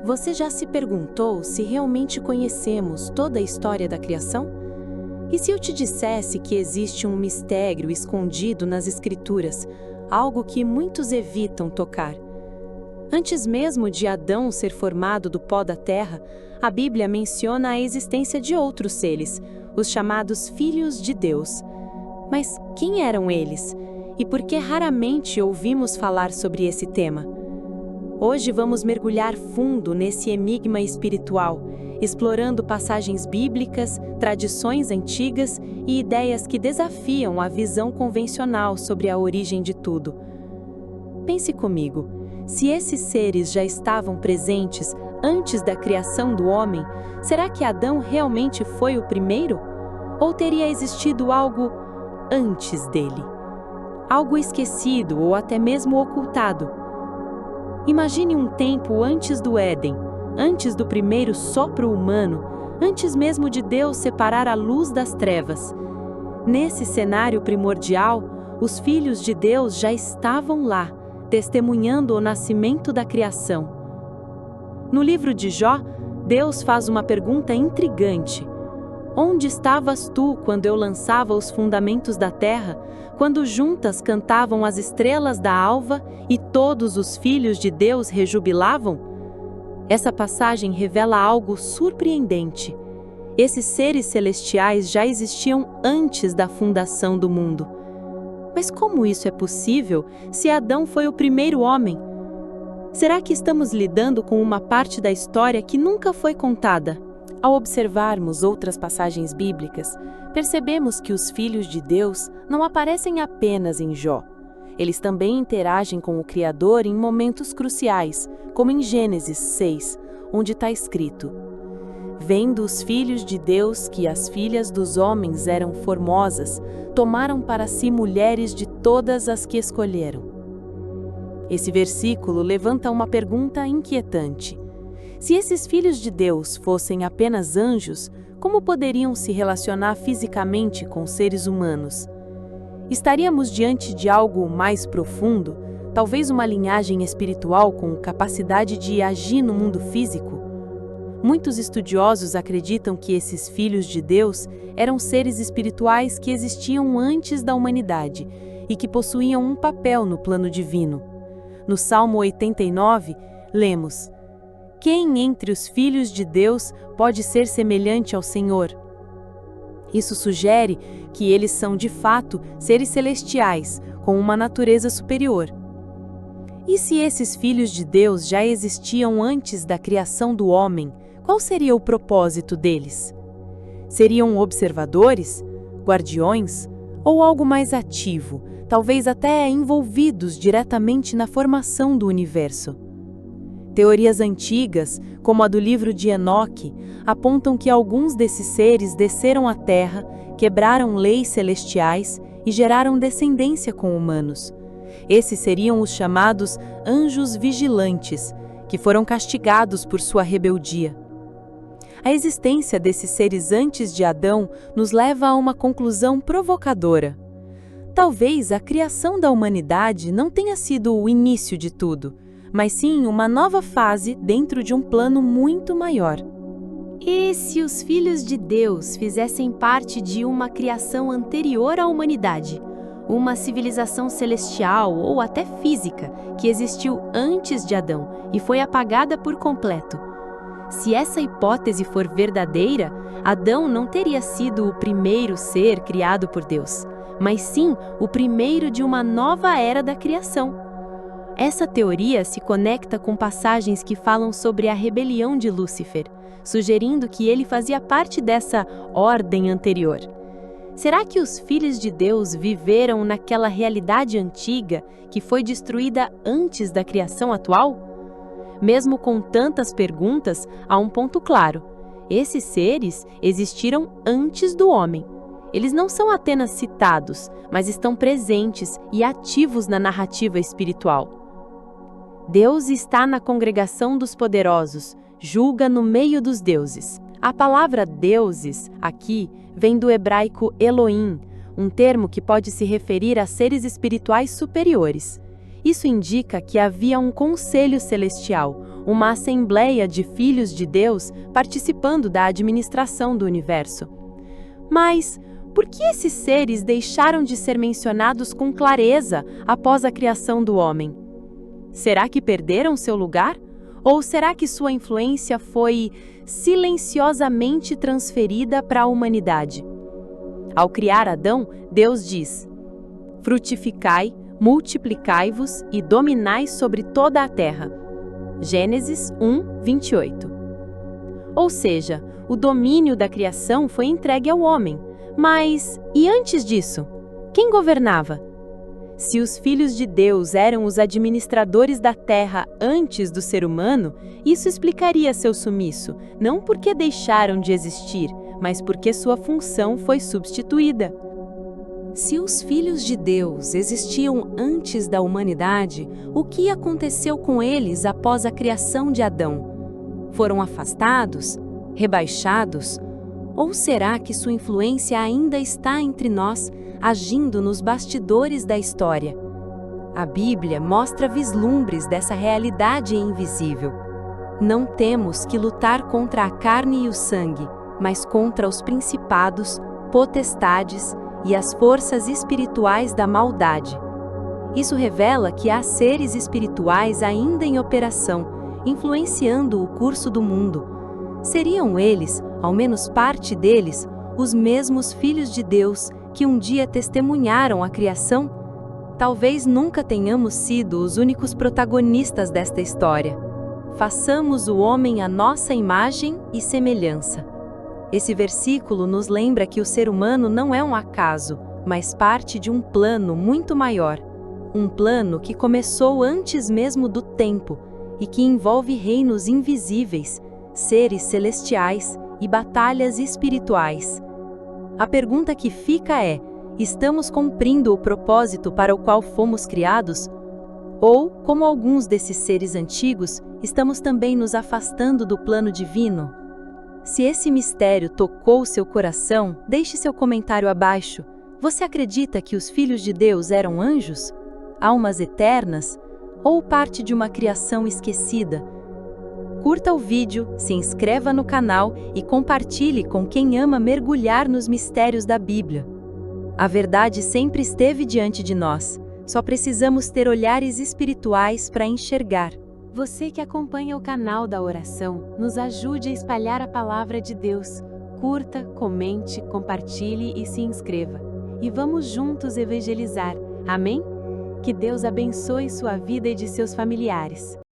Você já se perguntou se realmente conhecemos toda a história da criação? E se eu te dissesse que existe um mistério escondido nas Escrituras, algo que muitos evitam tocar? Antes mesmo de Adão ser formado do pó da terra, a Bíblia menciona a existência de outros seres, os chamados filhos de Deus. Mas quem eram eles? E por que raramente ouvimos falar sobre esse tema? Hoje vamos mergulhar fundo nesse enigma espiritual, explorando passagens bíblicas, tradições antigas e ideias que desafiam a visão convencional sobre a origem de tudo. Pense comigo, se esses seres já estavam presentes antes da criação do homem, será que Adão realmente foi o primeiro? Ou teria existido algo antes dele? Algo esquecido ou até mesmo ocultado? Imagine um tempo antes do Éden, antes do primeiro sopro humano, antes mesmo de Deus separar a luz das trevas. Nesse cenário primordial, os filhos de Deus já estavam lá, testemunhando o nascimento da criação. No livro de Jó, Deus faz uma pergunta intrigante. Onde estavas tu quando eu lançava os fundamentos da terra, quando juntas cantavam as estrelas da alva e todos os filhos de Deus rejubilavam? Essa passagem revela algo surpreendente. Esses seres celestiais já existiam antes da fundação do mundo. Mas como isso é possível se Adão foi o primeiro homem? Será que estamos lidando com uma parte da história que nunca foi contada? Ao observarmos outras passagens bíblicas, percebemos que os filhos de Deus não aparecem apenas em Jó. Eles também interagem com o Criador em momentos cruciais, como em Gênesis 6, onde está escrito: Vendo os filhos de Deus que as filhas dos homens eram formosas, tomaram para si mulheres de todas as que escolheram. Esse versículo levanta uma pergunta inquietante. Se esses filhos de Deus fossem apenas anjos, como poderiam se relacionar fisicamente com seres humanos? Estaríamos diante de algo mais profundo, talvez uma linhagem espiritual com capacidade de agir no mundo físico? Muitos estudiosos acreditam que esses filhos de Deus eram seres espirituais que existiam antes da humanidade e que possuíam um papel no plano divino. No Salmo 89, lemos: Quem entre os filhos de Deus pode ser semelhante ao Senhor? Isso sugere que eles são, de fato, seres celestiais, com uma natureza superior. E se esses filhos de Deus já existiam antes da criação do homem, qual seria o propósito deles? Seriam observadores, guardiões ou algo mais ativo, talvez até envolvidos diretamente na formação do universo? Teorias antigas, como a do livro de Enoque, apontam que alguns desses seres desceram à Terra, quebraram leis celestiais e geraram descendência com humanos. Esses seriam os chamados anjos vigilantes, que foram castigados por sua rebeldia. A existência desses seres antes de Adão nos leva a uma conclusão provocadora. Talvez a criação da humanidade não tenha sido o início de tudo, mas sim uma nova fase dentro de um plano muito maior. E se os filhos de Deus fizessem parte de uma criação anterior à humanidade, uma civilização celestial ou até física que existiu antes de Adão e foi apagada por completo? Se essa hipótese for verdadeira, Adão não teria sido o primeiro ser criado por Deus, mas sim o primeiro de uma nova era da criação. Essa teoria se conecta com passagens que falam sobre a rebelião de Lúcifer, sugerindo que ele fazia parte dessa ordem anterior. Será que os filhos de Deus viveram naquela realidade antiga que foi destruída antes da criação atual? Mesmo com tantas perguntas, há um ponto claro: esses seres existiram antes do homem. Eles não são apenas citados, mas estão presentes e ativos na narrativa espiritual. Deus está na congregação dos poderosos, julga no meio dos deuses. A palavra deuses, aqui, vem do hebraico Elohim, um termo que pode se referir a seres espirituais superiores. Isso indica que havia um conselho celestial, uma assembleia de filhos de Deus participando da administração do universo. Mas por que esses seres deixaram de ser mencionados com clareza após a criação do homem? Será que perderam seu lugar? Ou será que sua influência foi silenciosamente transferida para a humanidade? Ao criar Adão, Deus diz: frutificai, multiplicai-vos e dominai sobre toda a terra. Gênesis 1, 28. Ou seja, o domínio da criação foi entregue ao homem. Mas, e antes disso? Quem governava? Se os filhos de Deus eram os administradores da terra antes do ser humano, isso explicaria seu sumiço, não porque deixaram de existir, mas porque sua função foi substituída. Se os filhos de Deus existiam antes da humanidade, o que aconteceu com eles após a criação de Adão? Foram afastados? Rebaixados? Ou será que sua influência ainda está entre nós, agindo nos bastidores da história? A Bíblia mostra vislumbres dessa realidade invisível. Não temos que lutar contra a carne e o sangue, mas contra os principados, potestades e as forças espirituais da maldade. Isso revela que há seres espirituais ainda em operação, influenciando o curso do mundo. Seriam eles, ao menos parte deles, os mesmos filhos de Deus que um dia testemunharam a criação? Talvez nunca tenhamos sido os únicos protagonistas desta história. Façamos o homem à nossa imagem e semelhança. Esse versículo nos lembra que o ser humano não é um acaso, mas parte de um plano muito maior. Um plano que começou antes mesmo do tempo e que envolve reinos invisíveis, seres celestiais e batalhas espirituais. A pergunta que fica é: estamos cumprindo o propósito para o qual fomos criados? Ou, como alguns desses seres antigos, estamos também nos afastando do plano divino? Se esse mistério tocou seu coração, deixe seu comentário abaixo. Você acredita que os filhos de Deus eram anjos? Almas eternas? Ou parte de uma criação esquecida? Curta o vídeo, se inscreva no canal e compartilhe com quem ama mergulhar nos mistérios da Bíblia. A verdade sempre esteve diante de nós, só precisamos ter olhares espirituais para enxergar. Você que acompanha o canal da oração, nos ajude a espalhar a palavra de Deus. Curta, comente, compartilhe e se inscreva. E vamos juntos evangelizar. Amém? Que Deus abençoe sua vida e de seus familiares.